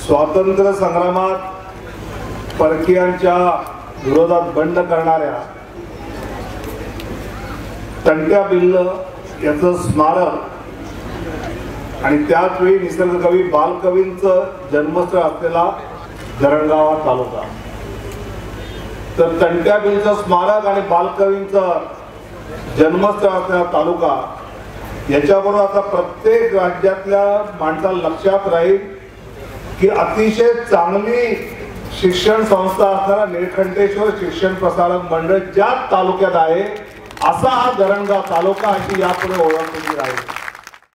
स्वातंत्र्य संग्रामात परकीयांच्या विरोधात बंड करणाऱ्या तंट्या भिल्ल याचं स्मारक आणि त्याच वेळी निसर्गकवी बालकवींचं जन्मस्थळ असलेला धरणगाव तालुका। तर तंट्या भिल्लचं स्मारक आणि बालकवींचं जन्मस्थळ असलेला तालुका याच्याबरोबर आता प्रत्येक राज्यातल्या माणसाला लक्षात राहील की अतिशय चांगली शिक्षण संस्था असणारा निळकंठेश्वर शिक्षण प्रसारक मंडळ ज्या तालुक्यात आहे असा हा धरणगाव तालुका अशी यापुढे ओळख केली राहील।